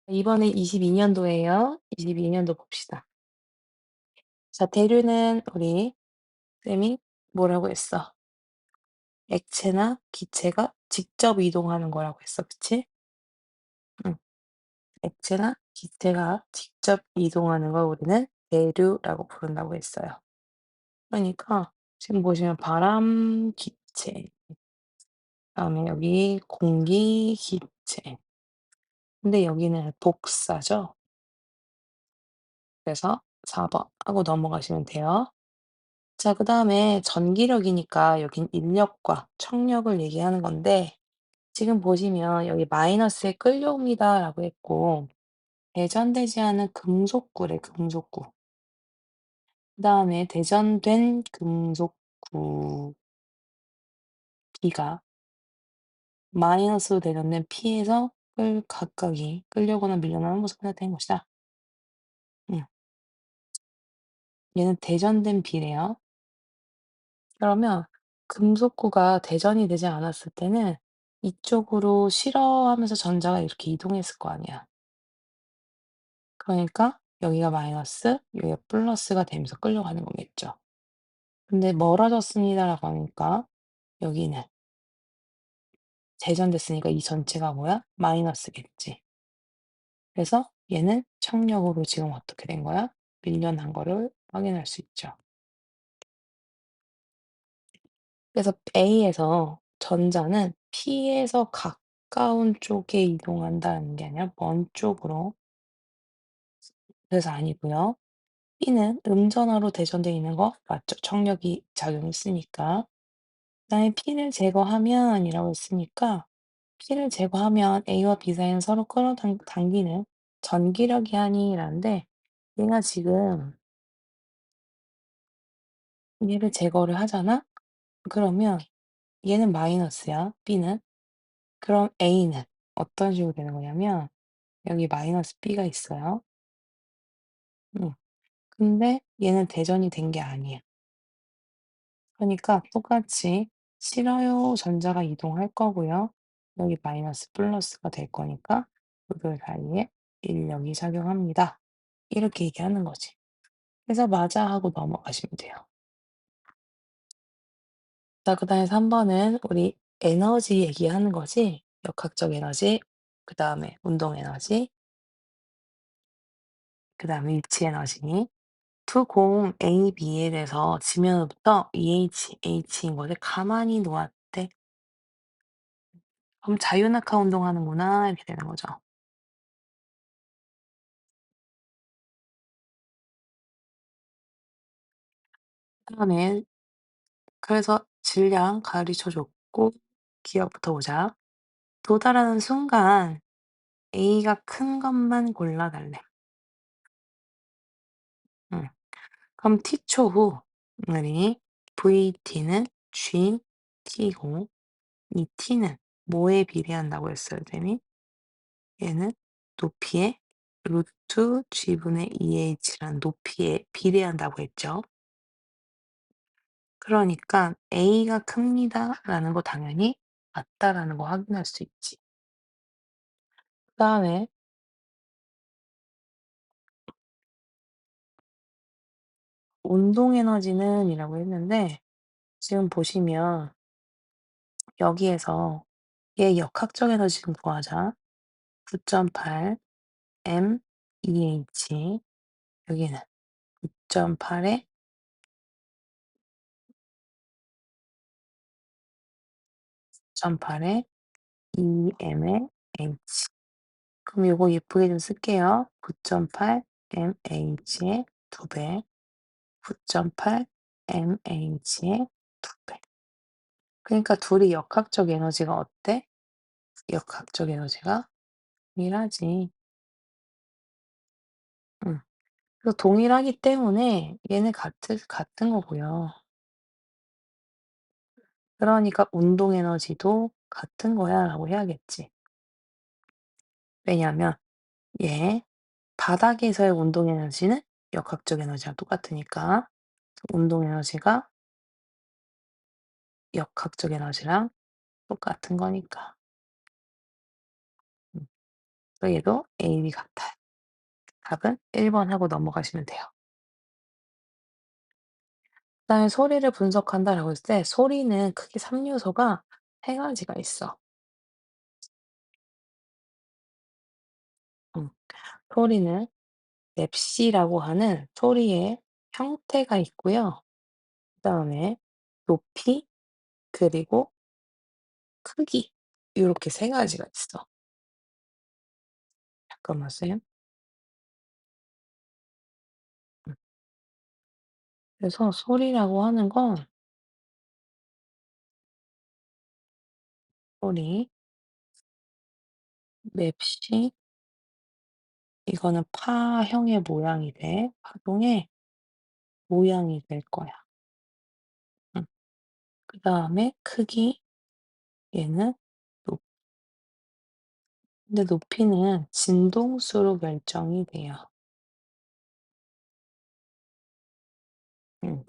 이번에 22년도예요. 22년도 봅시다. 자, 대류는 우리 쌤이 뭐라고 했어? 액체나 기체가 직접 이동하는 거라고 했어. 그치? 응. 액체나 기체가 직접 이동하는 걸 우리는 대류라고 부른다고 했어요. 그러니까 지금 보시면 바람 기체, 그다음에 여기 공기 기체. 근데 여기는 복사죠. 그래서 4번 하고 넘어가시면 돼요. 자, 그다음에 전기력이니까 여긴 인력과 청력을 얘기하는 건데 지금 보시면 여기 "마이너스에 끌려옵니다."라고 했고 대전되지 않은 금속구래, 금속구. 그다음에 대전된 금속구 B가 마이너스로 대전된 P에서 각각이 끌려오거나 밀려나는 모습을 나타낸 것이다. 음. 얘는 대전된 B래요. 그러면 금속구가 대전이 되지 않았을 때는 이쪽으로 싫어하면서 전자가 이렇게 이동했을 거 아니야. 그러니까 여기가 마이너스, 여기가 플러스가 되면서 끌려가는 거겠죠. 근데 "멀어졌습니다."라고 하니까 여기는 대전됐으니까 이 전체가 뭐야? 마이너스겠지. 그래서 얘는 청력으로 지금 어떻게 된 거야? 밀려난 거를 확인할 수 있죠. 그래서 A에서 전자는 P에서 가까운 쪽에 이동한다는 게 아니라 먼 쪽으로, 그래서 아니고요. B는 음전화로 대전되어 있는 거 맞죠? 청력이 작용했으니까. 그다음에 P를 제거하면 이라고 했으니까 P를 제거하면 A와 B 사이는 서로 당기는 전기력이 아니라는데 얘가 지금 얘를 제거를 하잖아? 그러면 얘는 마이너스야, B는. 그럼 A는 어떤 식으로 되는 거냐면 여기 마이너스 B가 있어요. 음. 근데 얘는 대전이 된 게 아니야. 그러니까 똑같이 싫어요 전자가 이동할 거고요. 여기 마이너스 플러스가 될 거니까 그들 사이에 인력이 작용합니다. 이렇게 얘기하는 거지. 그래서 "맞아." 하고 넘어가시면 돼요. 자, 그다음에 3 번은 우리 에너지 얘기하는 거지. 역학적 에너지, 그다음에 운동 에너지, 그다음에 위치 에너지. 두 공 A, B에 대해서 지면으로부터 EH, H인 것을 가만히 놓았대. 그럼 자유낙하 운동하는구나 이렇게 되는 거죠. 그다음에 그래서 질량 가르쳐 줬고 기억부터 보자. 도달하는 순간 A가 큰 것만 골라 달래. 응. 그럼 T초 후 우리 VT는 GT고 이 T는 뭐에 비례한다고 했어요 쌤이? 얘는 높이의 루트 G분의 2H라는 높이에 비례한다고 했죠. 그러니까 "A가 큽니다."라는 거 당연히 맞다라는 거 확인할 수 있지. 그다음에 운동 에너지는 이라고 했는데 지금 보시면 여기에서 얘 역학적 에너지 좀 구하자. 9.8 mEH, 여기는 9.8에 9.8에 2m의 H. 그럼 요거 예쁘게 좀 쓸게요. 9.8 mH의 2 배, 9.8 mH의 2 배. 그러니까 둘이 역학적 에너지가 어때? 역학적 에너지가 동일하지. 응. 그래서 동일하기 때문에 얘는 같은 거고요. 그러니까 "운동 에너지도 같은 거야."라고 해야겠지. 왜냐하면 얘 바닥에서의 운동 에너지는 역학적 에너지랑 똑같으니까 운동 에너지가 역학적 에너지랑 똑같은 거니까. 음. 얘도 A, B 같아요. 답은 1번 하고 넘어가시면 돼요. 그다음에 소리를 분석한다라고 했을 때 소리는 크게 3 요소가 3 가지가 있어. 음. 소리는 랩시라고 하는 소리의 형태가 있고요. 그다음에 높이 그리고 크기 요렇게 3 가지가 있어. 잠깐만 쌤. 음. 그래서 소리라고 하는 건 소리, 맵시 이거는 파형의 모양이 돼. 파동의 모양이 될 거야. 음. 그다음에 크기 얘는 높 근데 높이는 진동수로 결정이 돼요. 음.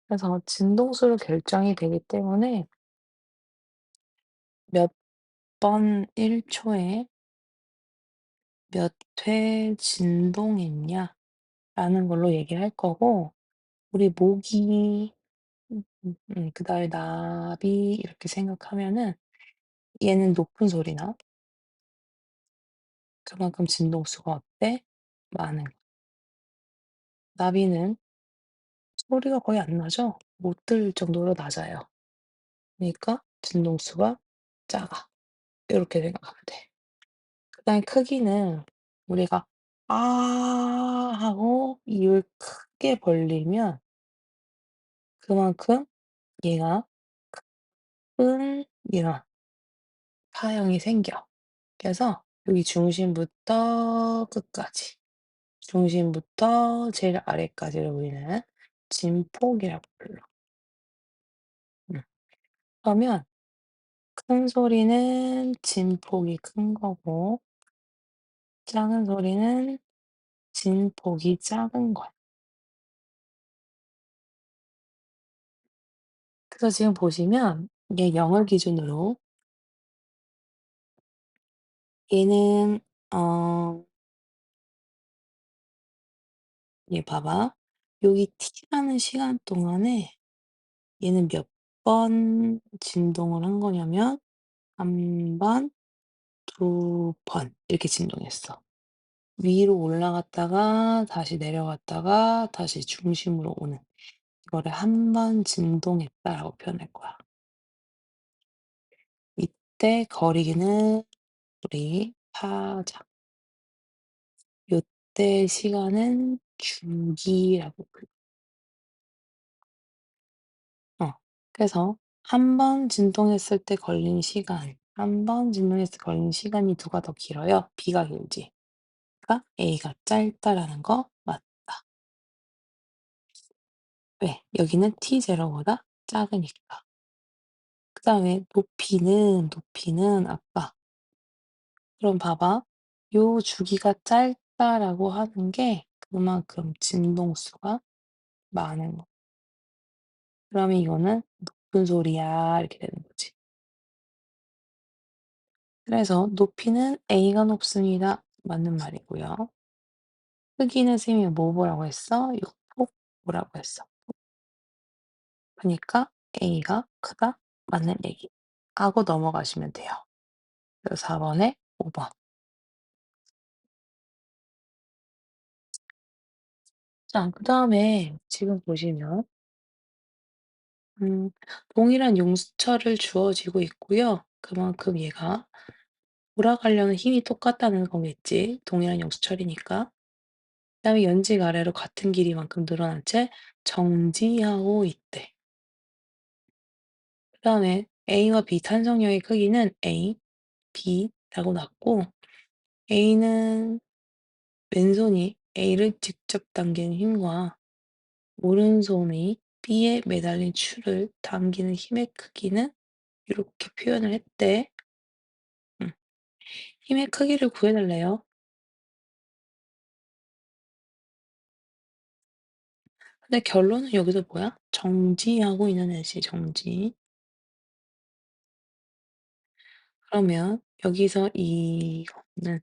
그래서 진동수로 결정이 되기 때문에 몇 번 1 초에 몇 회 진동했냐라는 걸로 얘기를 할 거고 우리 모기 그다음에 나비 이렇게 생각하면은 얘는 높은 소리나 그만큼 진동수가 어때? 많은 나비는 소리가 거의 안 나죠? 못 들을 정도로 낮아요. 그니까 진동수가 작아. 요렇게 생각하면 돼. 그다음에 크기는 우리가 "아." 하고 입을 크게 벌리면 그만큼 얘가 큰 이런 파형이 생겨. 그래서 여기 중심부터 끝까지, 중심부터 제일 아래까지를 우리는 진폭이라고 불러. 음. 그러면 큰 소리는 진폭이 큰 거고 작은 소리는 진폭이 작은 거야. 그래서 지금 보시면 이게 0을 기준으로 얘는 어 얘 봐봐. 여기 T라는 시간 동안에 얘는 몇 번 진동을 한 거냐면 한 번, 두 번 이렇게 진동했어. 위로 올라갔다가 다시 내려갔다가 다시 중심으로 오는 이거를 한 번 진동했다라고 표현할 거야. 이때 거리는 우리 파장, 요때 시간은 주기라고 불러. 어. 그래서 한 번 진동했을 때 걸린 시간, 한 번 진동했을 때 걸린 시간이 누가 더 길어요? B가 길지. 그러니까 A가 짧다라는 거 맞다. 왜? 여기는 T0보다 작으니까. 그다음에 높이는 아까 그럼 봐봐. 요 주기가 짧다라고 하는 게 그만큼 진동수가 많은 거. 그러면 이거는 높은 소리야 이렇게 되는 거지. 그래서 높이는 A가 높습니다. 맞는 말이고요. 크기는 선생님이 뭐 보라고 했어? 요 폭 보라고 했어. 그니까 A가 크다. 맞는 얘기. 하고 넘어가시면 돼요. 그래서 4 번에 5 번. 자 그다음에 지금 보시면 음 동일한 용수철을 주어지고 있고요. 그만큼 얘가 돌아가려는 힘이 똑같다는 거겠지. 동일한 용수철이니까. 그다음에 연직 아래로 같은 길이만큼 늘어난 채 정지하고 있대. 그다음에 A와 B 탄성력의 크기는 A, B라고 났고 A는 왼손이 A를 직접 당기는 힘과 오른손이 B에 매달린 줄을 당기는 힘의 크기는 이렇게 표현을 했대. 음. 힘의 크기를 구해 달래요. 근데 결론은 여기서 뭐야? 정지하고 있는 애지, 정지. 그러면 여기서 이거는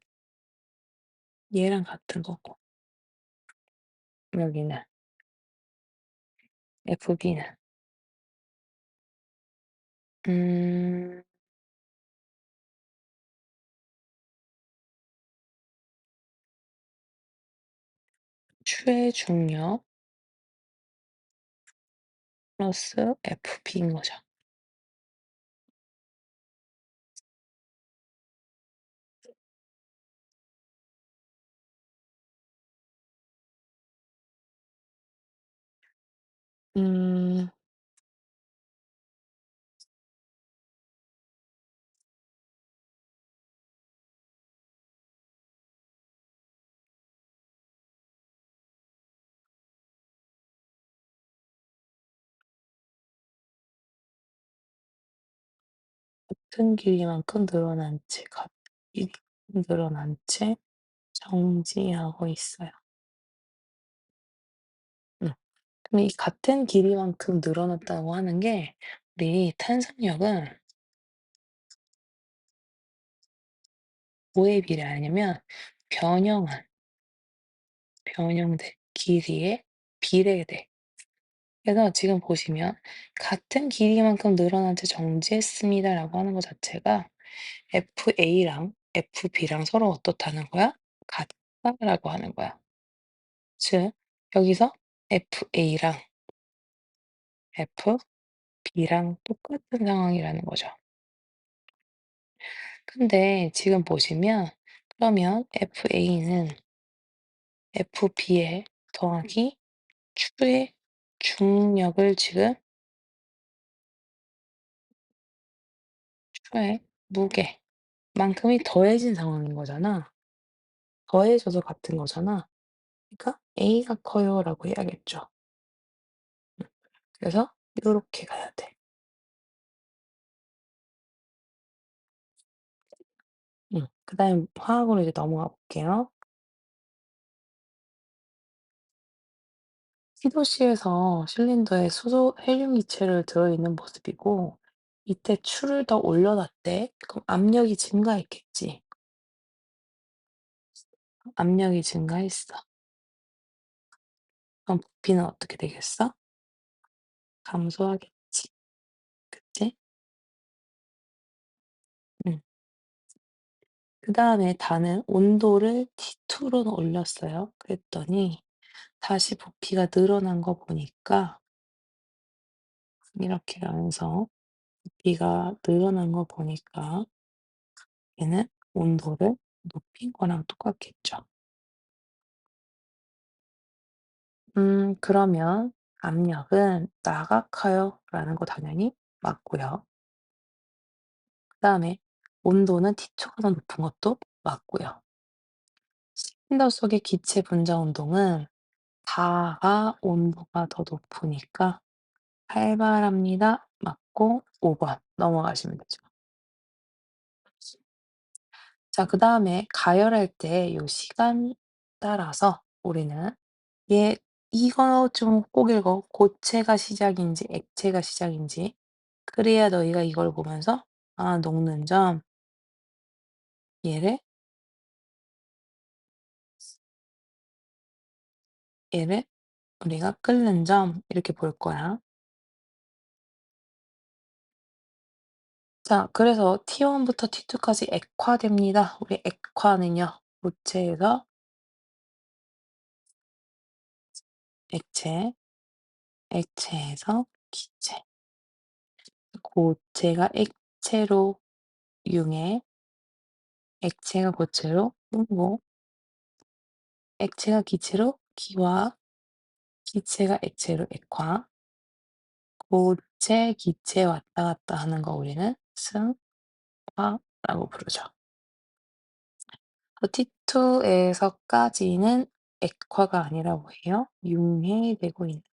얘랑 같은 거고 여기는 FB는 음 최중력 플러스 FB인 거죠. 음 같은 길이만큼 늘어난 채 같은 길이 늘어난 채 정지하고 있어요. 음. 그럼 이 같은 길이만큼 늘어났다고 하는 게 우리 탄성력은 뭐에 비례하냐면 변형한 변형된 길이에 비례돼. 그래서 지금 보시면 "같은 길이만큼 늘어난 채 정지했습니다."라고 하는 거 자체가 FA랑 FB랑 서로 어떻다는 거야? 같다라고 하는 거야. 즉 여기서 FA랑 FB랑 똑같은 상황이라는 거죠. 근데 지금 보시면 그러면 FA는 FB에 더하기 추의 중력을 지금 추의 무게만큼이 더해진 상황인 거잖아. 더해져서 같은 거잖아. 그러니까 "A가 커요."라고 해야겠죠. 그래서 요렇게 가야 돼. 그다음에 화학으로 이제 넘어가 볼게요. 티도시에서 실린더에 수소 헬륨 기체를 들어 있는 모습이고 이때 추를 더 올려놨대. 그럼 압력이 증가했겠지. 압력이 증가했어. 그럼 부피는 어떻게 되겠어? 감소하겠지. 그치? 음. 그다음에 다는 온도를 T2로 올렸어요. 그랬더니 다시 부피가 늘어난 거 보니까 이렇게 가면서 부피가 늘어난 거 보니까 얘는 온도를 높인 거랑 똑같겠죠. 그러면 압력은 "나각하여" 라는 거 당연히 맞고요. 그다음에 온도는 T2가 더 높은 것도 맞고요. 실린더 속의 기체 분자 운동은 다가 온도가 더 높으니까 활발합니다. 맞고 5번 넘어가시면 되죠. 자 그다음에 가열할 때 요 시간 따라서 우리는 얘 이거 좀 꼭 읽어. 고체가 시작인지 액체가 시작인지. 그래야 너희가 이걸 보면서 '아 녹는 점, 얘를 얘를 우리가 끓는 점' 이렇게 볼 거야. 자 그래서 T1 부터 T2 까지 액화됩니다. 우리 액화는요. 고체에서 액체, 액체에서 기체. 고체가 액체로 융해, 액체가 고체로 분모, 액체가 기체로 기화, 기체가 액체로 액화, 고체, 기체 왔다 갔다 하는 거 우리는 승화라고 부르죠. T2에서까지는 액화가 아니라고 해요. 융해되고 있는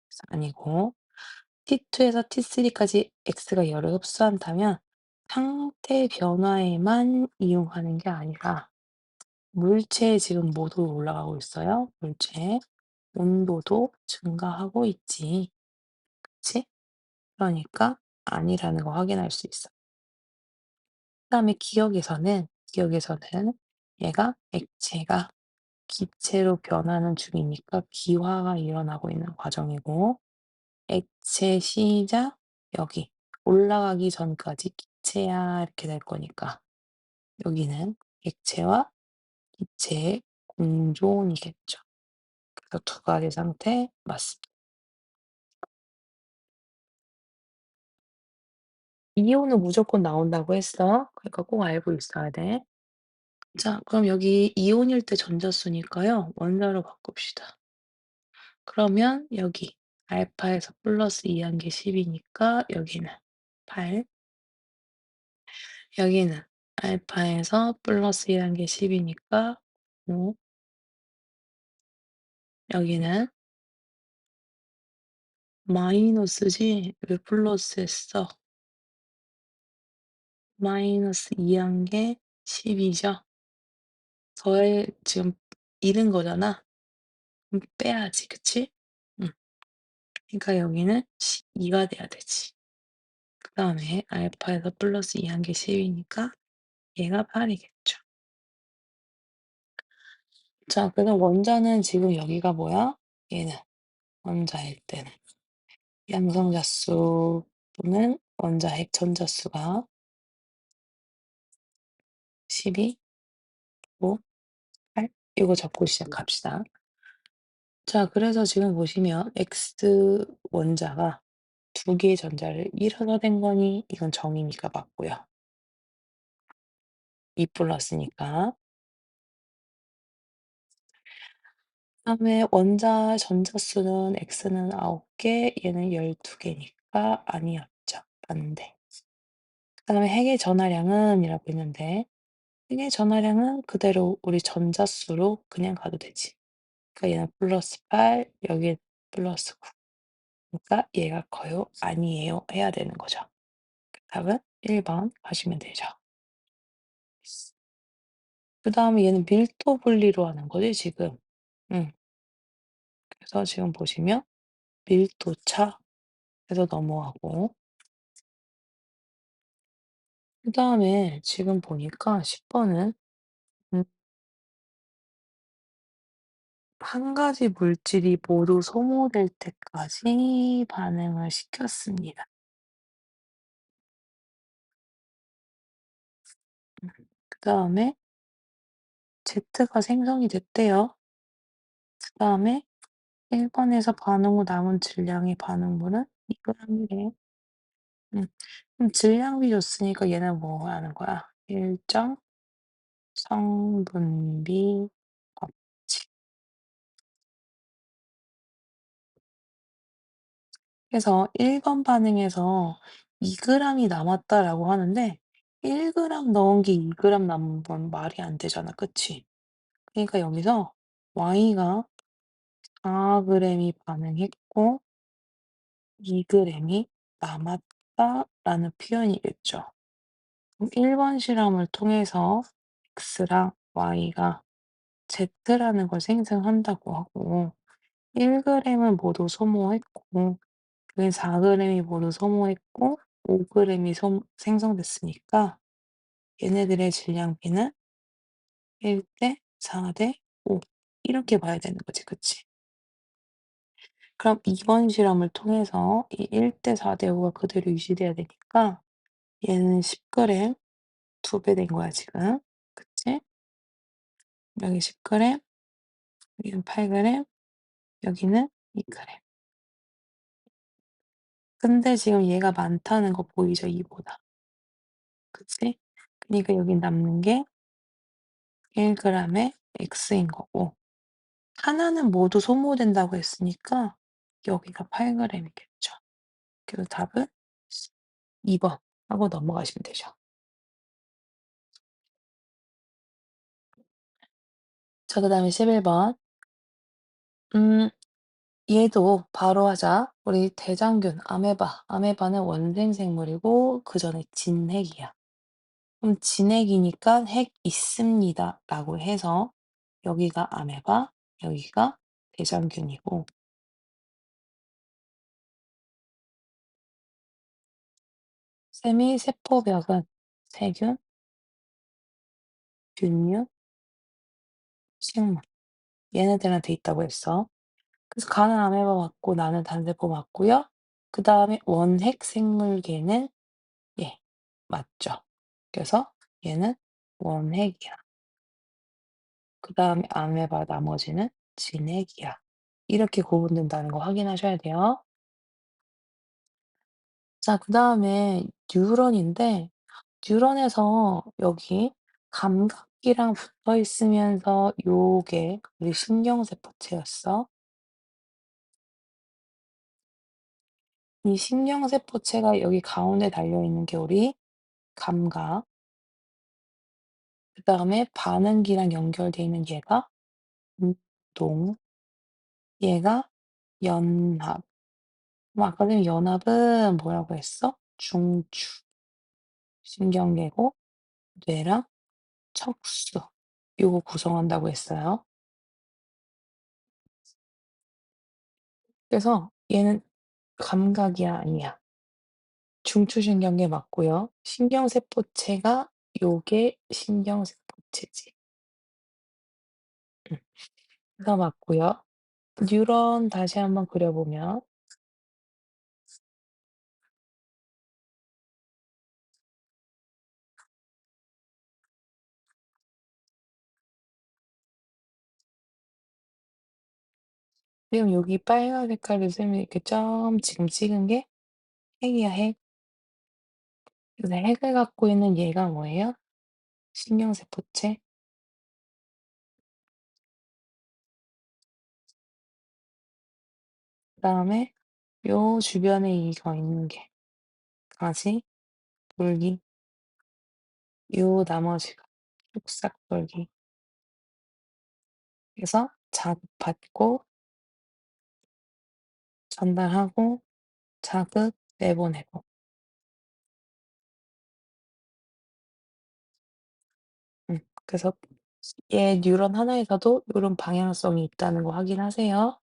것은 아니고 T2에서 T3까지 X가 열을 흡수한다면 상태 변화에만 이용하는 게 아니라 물체의 지금 모두 올라가고 있어요. 물체의 온도도 증가하고 있지. 그치? 그러니까 아니라는 거 확인할 수 있어. 그다음에 기억에서는 얘가 액체가 기체로 변하는 중이니까 기화가 일어나고 있는 과정이고 액체 시작 여기 올라가기 전까지 기체야 이렇게 될 거니까 여기는 액체와 기체의 공존이겠죠. 그래서 두 가지 상태 맞습니다. 이온은 무조건 나온다고 했어. 그러니까 꼭 알고 있어야 돼. 자, 그럼 여기 이온일 때 전자수니까요. 원자로 바꿉시다. 그러면 여기 알파에서 플러스 2한 게 10 이니까 여기는 8, 여기는 알파에서 플러스 2한 게 10 이니까 5, 여기는 마이너스지 왜 플러스 했어? 마이너스 2한 게 10 이죠. 지금 잃은 거잖아. 그럼 빼야지, 그치? 응. 그러니까 여기는 12가 돼야 되지. 그다음에 알파에서 플러스 2한 게 10 이니까 얘가 8 이겠죠. 자, 그래서 원자는 지금 여기가 뭐야? 얘는 원자일 때는 양성자수 또는 원자핵 전자수가 12, 5, 8 이거 적고 시작합시다. 자, 그래서 지금 보시면 X 원자가 두 개의 전자를 잃어서 된 거니 이건 정이니까 맞고요. 2 플러스니까. 그다음에 원자 전자수는 X는 9 개, 얘는 12 개니까 아니었죠. 반대. 그다음에 핵의 전하량은 이라고 했는데 핵의 전하량은 그대로 우리 전자수로 그냥 가도 되지. 그러니까 얘는 플러스 8, 여기에 플러스 9. 그러니까 얘가 커요? 아니에요? 해야 되는 거죠. 답은 1번 가시면 되죠. 그다음에 얘는 밀도 분리로 하는 거지 지금. 응. 그래서 지금 보시면 밀도차 해서 넘어가고 그다음에 지금 보니까 10 번은 음 한 가지 물질이 모두 소모될 때까지 반응을 시켰습니다. 그다음에 Z가 생성이 됐대요. 그다음에 1 번에서 반응 후 남은 질량의 반응물은 이거란게 그럼 질량비 줬으니까 얘는 뭐 하는 거야? 일정 성분비 법칙. 그래서 1번 반응에서 2 g이 남았다라고 하는데 1 g 넣은 게 2 g 남은 건 말이 안 되잖아. 그치? 그러니까 여기서 Y가 4 g이 반응했고 2 g이 남았다라는 표현이겠죠. 그럼 1번 실험을 통해서 X랑 Y가 Z라는 걸 생성한다고 하고 1 g은 모두 소모했고 그게 4 g이 모두 소모했고 5 g이 생성됐으니까 얘네들의 질량비는 1대 4대 5 이렇게 봐야 되는 거지. 그치? 그럼 2번 실험을 통해서 이 1대 4대 5가 그대로 유지돼야 되니까 얘는 10 g 2배 된 거야 지금. 그치? 여기 10 g 여기는 8 g 여기는 2 g. 근데 지금 얘가 많다는 거 보이죠, 이보다. 그치? 그니까 여기 남는 게 1 g의 X인 거고 하나는 모두 소모된다고 했으니까 여기가 8 g이겠죠. 그래서 답은 2번 하고 넘어가시면 되죠. 자, 그다음에 11 번. 음 얘도 바로 하자. 우리 대장균 아메바. 아메바는 원생 생물이고 그전에 진핵이야. 그럼 진핵이니까 핵 있습니다라고 해서 여기가 아메바, 여기가 대장균이고 세미 세포벽은 세균, 균류, 식물 얘네들한테 있다고 했어. 그래서 가는 아메바 맞고 나는 단세포 맞고요. 그다음에 원핵 생물계는 얘 맞죠. 그래서 얘는 원핵이야. 그다음에 아메바 나머지는 진핵이야. 이렇게 구분된다는 거 확인하셔야 돼요. 자 그다음에 뉴런인데 뉴런에서 여기 감각기랑 붙어 있으면서 요게 우리 신경세포체였어. 이 신경세포체가 여기 가운데 달려 있는 게 우리 감각, 그다음에 반응기랑 연결돼 있는 얘가 운동, 얘가 연합. 그럼 아까 전에 연합은 뭐라고 했어? 중추, 신경계고 뇌랑 척수 요거 구성한다고 했어요. 그래서 얘는 감각이야 아니야? 중추신경계 맞고요. 신경세포체가 요게 신경세포체지. 음. 가 맞고요. 뉴런 다시 한번 그려 보면 지금 여기 빨간 색깔로 쌤이 이렇게 점 지금 찍은 게 핵이야 핵. 그래서 핵을 갖고 있는 얘가 뭐예요? 신경세포체. 그다음에 요 주변에 이거 있는 게 가지, 돌기, 요 나머지가 뚝싹돌기. 그래서 자극받고 전달하고 자극 내보내고. 그래서 얘 뉴런 하나에서도 요런 방향성이 있다는 거 확인하세요.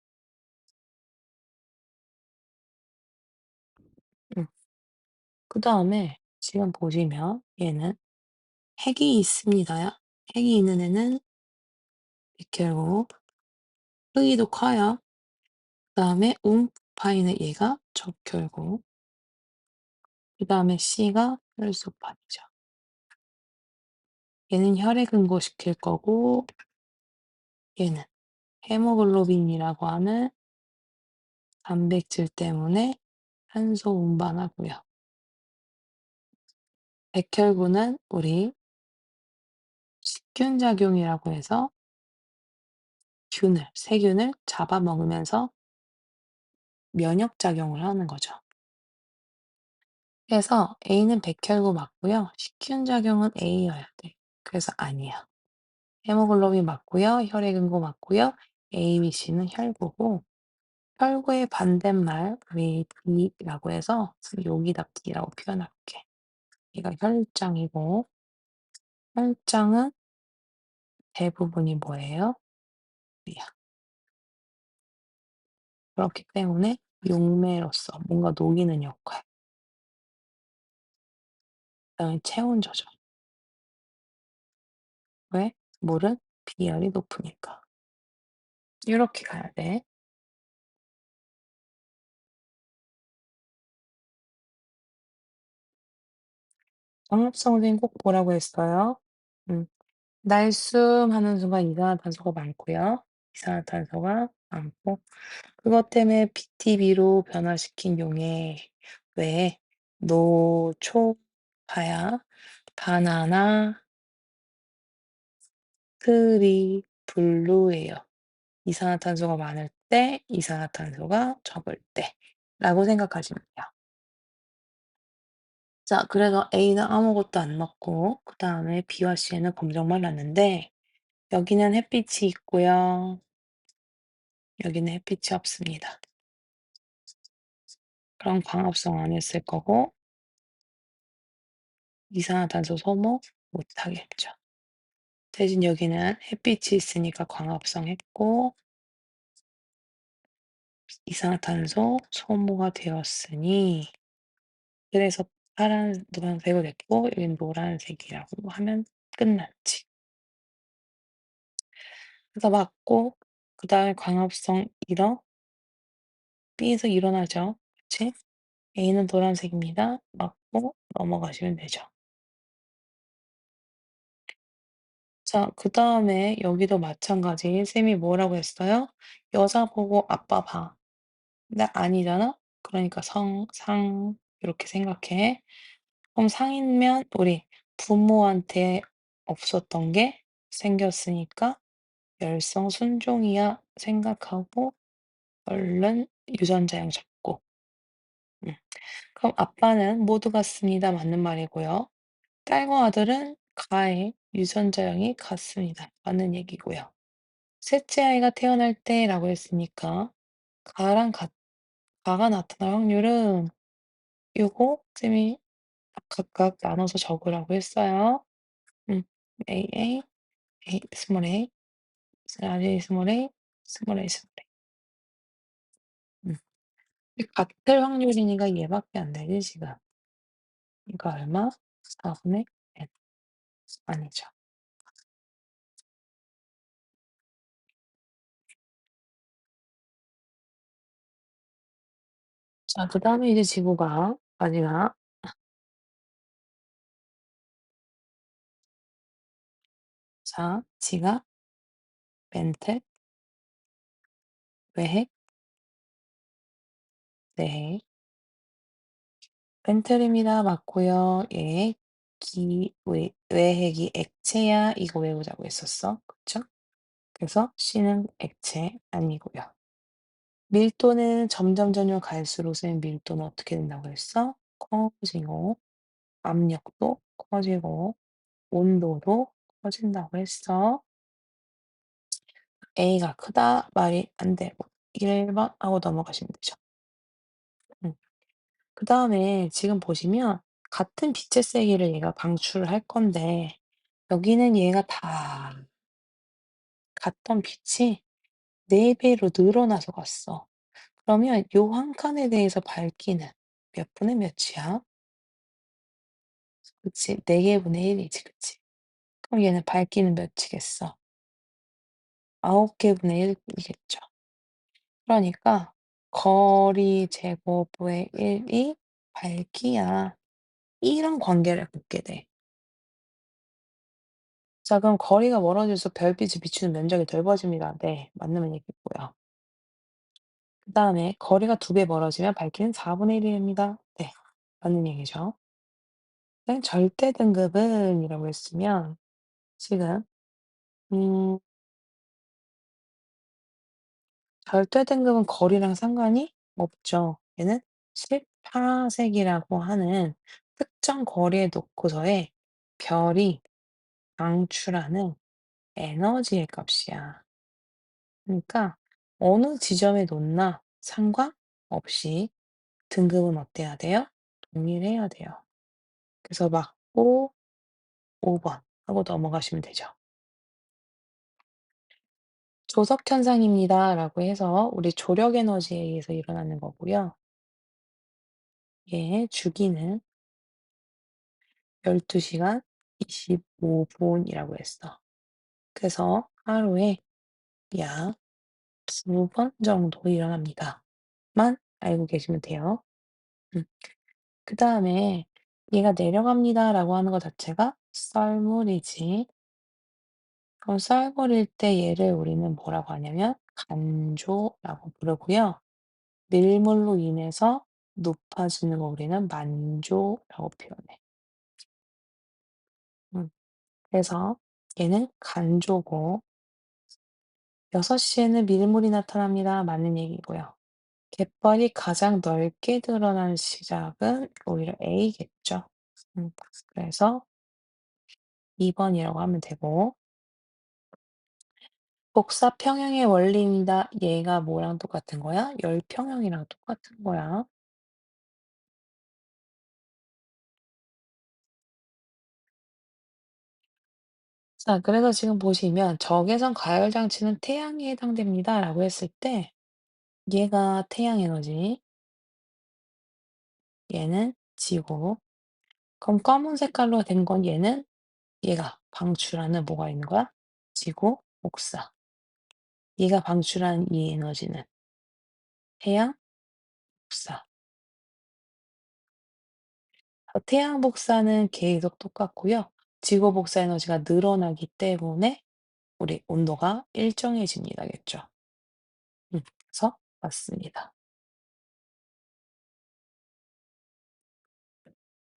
음. 그다음에 지금 보시면 얘는 핵이 있습니다야. 핵이 있는 애는 백혈구, 크기도 커요. 그다음에 움파이는 얘가 적혈구, 그다음에 C가 혈소판이죠. 얘는 혈액 응고시킬 거고 얘는 헤모글로빈이라고 하는 단백질 때문에 산소 운반하고요. 백혈구는 우리 식균 작용이라고 해서 세균을 잡아먹으면서 면역 작용을 하는 거죠. 그래서 A는 백혈구 맞고요. 식균 작용은 A여야 돼. 그래서 아니야. 헤모글로빈 맞고요. 혈액응고 맞고요. A, B, C는 혈구고 혈구의 반대말 우리 B라고 해서 여기다 B라고 표현할게. 얘가 혈장이고 혈장은 대부분이 뭐예요? B야. 그렇기 때문에 용매로서 뭔가 녹이는 역할. 그다음에 체온 조절. 왜? 물은 비열이 높으니까. 이렇게 가야 돼. 광합성 선생님 꼭 보라고 했어요. 음. 날숨하는 순간 이산화탄소가 많고요. 이산화탄소가 많고 그것 때문에 BTB로 변화시킨 용의 왜 노초, 파야, 바나나, 트리, 블루예요. 이산화탄소가 많을 때, 이산화탄소가 적을 때라고 생각하시면 돼요. 자, 그래서 A는 아무것도 안 넣고 그다음에 B와 C에는 검정만 놨는데 여기는 햇빛이 있고요. 여기는 햇빛이 없습니다. 그럼 광합성 안 했을 거고 이산화탄소 소모 못 하겠죠. 대신 여기는 햇빛이 있으니까 광합성 했고 이산화탄소 소모가 되었으니 그래서 파란 노란색으로 됐고 여긴 노란색이라고 하면 끝났지. 그래서 맞고 그다음에 광합성 일어 B에서 일어나죠. 그치? A는 노란색입니다. 맞고 넘어가시면 되죠. 자, 그다음에 여기도 마찬가지. 쌤이 뭐라고 했어요? 여자 보고 아빠 봐. 근데 아니잖아? 그러니까 상 이렇게 생각해. 그럼 상이면 우리 부모한테 없었던 게 생겼으니까 열성 순종이야 생각하고 얼른 유전자형 잡고. 음. 그럼 아빠는 모두 같습니다. 맞는 말이고요. 딸과 아들은 가의 유전자형이 같습니다. 맞는 얘기고요. 셋째 아이가 태어날 때라고 했으니까 가랑 같 가가 나타날 확률은 요거 쌤이 각각 나눠서 적으라고 했어요. 음. AA, 스몰 a, 라지 스몰 a, 스몰 a, 스몰 a. 음. 같을 확률이니까 얘밖에 안 되지 지금. 이거 얼마? 4분의 n. 아니죠. 자, 그다음에 이제 지구가 마지막. 자, 지각, 멘틀, 외핵, 내핵. 멘틀입니다. 맞고요. 예. 외핵이 액체야. 이거 외우자고 했었어. 그쵸? 그래서 C는 액체 아니고요. 밀도는 점점 전혀 갈수록 쌤 밀도는 어떻게 된다고 했어? 커지고 압력도 커지고 온도도 커진다고 했어. A가 크다 말이 안 되고 1번 하고 넘어가시면 되죠. 음. 그다음에 지금 보시면 같은 빛의 세기를 얘가 방출을 할 건데 여기는 얘가 다 갔던 빛이 4 배로 늘어나서 갔어. 그러면 요 한 칸에 대해서 밝기는 몇 분의 몇이야? 그치. 4 개분의 1 이지. 그치. 그럼 얘는 밝기는 몇이겠어? 9 개분의 1 이겠죠. 그러니까 거리 제곱의 1이 밝기야. 이런 관계를 갖게 돼. 자, 그럼 거리가 멀어질수록 별빛이 비추는 면적이 넓어집니다. 네. 맞는 얘기고요. 그다음에 거리가 2배 멀어지면 밝기는 4분의 1 입니다. 네. 맞는 얘기죠. 네. 절대 등급은 이라고 했으면 지금 음 절대 등급은 거리랑 상관이 없죠. 얘는 실파sek이라고 하는 특정 거리에 놓고서의 별이 방출하는 에너지의 값이야. 그러니까 어느 지점에 놓나 상관없이 등급은 어때야 돼요? 동일해야 돼요. 그래서 맞고 5번 하고 넘어가시면 되죠. "조석 현상입니다."라고 해서 우리 조력 에너지에 의해서 일어나는 거고요. 얘의 주기는 12 시간 25 분이라고 했어. 그래서 하루에 약 2번 정도 일어납니다. 만 알고 계시면 돼요. 음. 그다음에 얘가 "내려갑니다."라고 하는 거 자체가 썰물이지. 그럼 썰물일 때 얘를 우리는 뭐라고 하냐면 간조라고 부르고요. 밀물로 인해서 높아지는 거 우리는 만조라고 표현해. 음. 그래서 얘는 간조고 6 시에는 밀물이 나타납니다. 맞는 얘기고요. 갯벌이 가장 넓게 드러나는 시작은 오히려 A겠죠. 음. 그래서 2 번이라고 하면 되고 복사 평형의 원리입니다. 얘가 뭐랑 똑같은 거야? 열평형이랑 똑같은 거야. 자, 그래서 지금 보시면 "적외선 가열 장치는 태양에 해당됩니다."라고 했을 때 얘가 태양 에너지, 얘는 지구. 그럼 검은 색깔로 된 건 얘는 얘가 방출하는 뭐가 있는 거야? 지구 복사. 얘가 방출한 이 에너지는 태양 복사. 태양 복사는 계속 똑같고요. 지구 복사 에너지가 늘어나기 때문에 우리 온도가 일정해집니다겠죠. 그래서 맞습니다.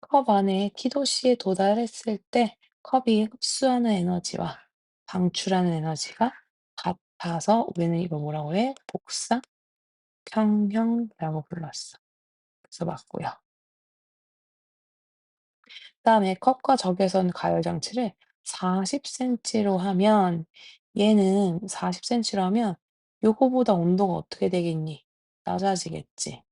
컵 안에 키도씨에 도달했을 때 컵이 흡수하는 에너지와 방출하는 에너지가 같아서 우리는 이걸 뭐라고 해? 복사 평형이라고 불렀어. 그래서 맞고요. 그다음에 컵과 적외선 가열 장치를 40cm로 하면 얘는 40cm로 하면 요거보다 온도가 어떻게 되겠니? 낮아지겠지.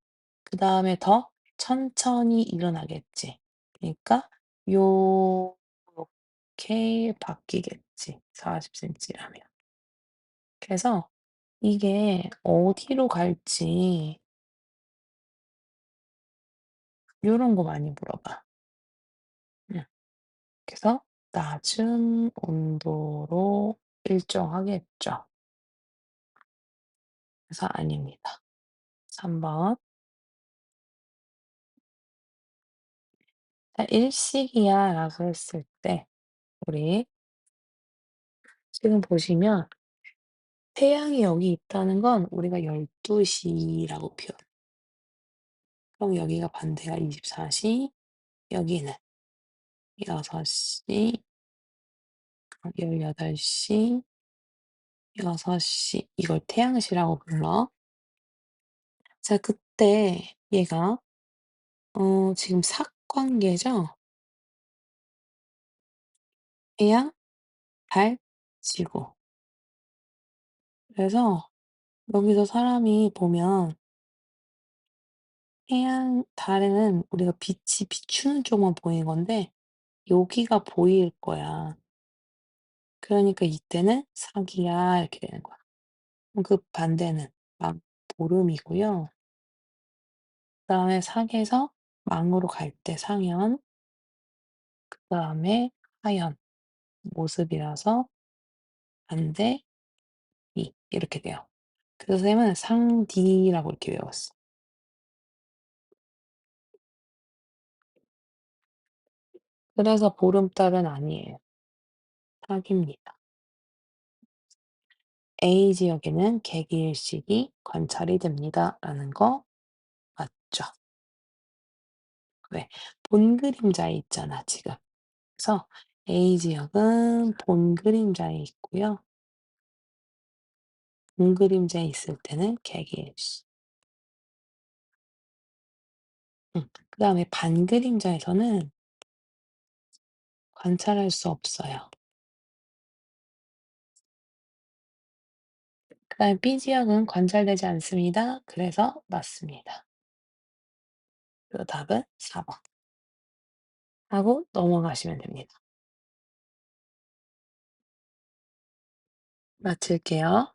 그다음에 더 천천히 일어나겠지. 그니까 요렇게 바뀌겠지, 40cm 라면. 그래서 이게 어디로 갈지 요런 거 많이 물어봐. 음. 그래서 낮은 온도로 일정하겠죠. 그래서 아닙니다. 3 번. 자 "일식이야."라고 했을 때 우리 지금 보시면 태양이 여기 있다는 건 우리가 12 시라고 표현. 그럼 여기가 반대가 24 시, 여기는 6 시, 18 시, 6 시. 이걸 태양시라고 불러. 자 그때 얘가 지금 삭관계죠? 태양, 달, 지구. 그래서 여기서 사람이 보면 태양 달에는 우리가 빛이 비추는 쪽만 보이는 건데 여기가 보일 거야. 그러니까 이때는 사기야 이렇게 되는 거야. 그럼 그 반대는 보름이고요. 그다음에 사계에서 망으로 갈 때 상현, 그다음에 하현, 모습이라서 반대 이 이렇게 돼요. 그래서 쌤은 상디라고 이렇게 외웠어. 그래서 보름달은 아니에요. 사기입니다. A 지역에는 개기일식이 관찰이 됩니다라는 거 맞죠? 왜? 본 그림자에 있잖아 지금. 그래서 A 지역은 본 그림자에 있고요. 본 그림자에 있을 때는 개기일식. 그다음에 반 그림자에서는 관찰할 수 없어요. 그다음에 B 지역은 관찰되지 않습니다. 그래서 맞습니다. 그래서 답은 4 번 하고 넘어가시면 됩니다. 마칠게요.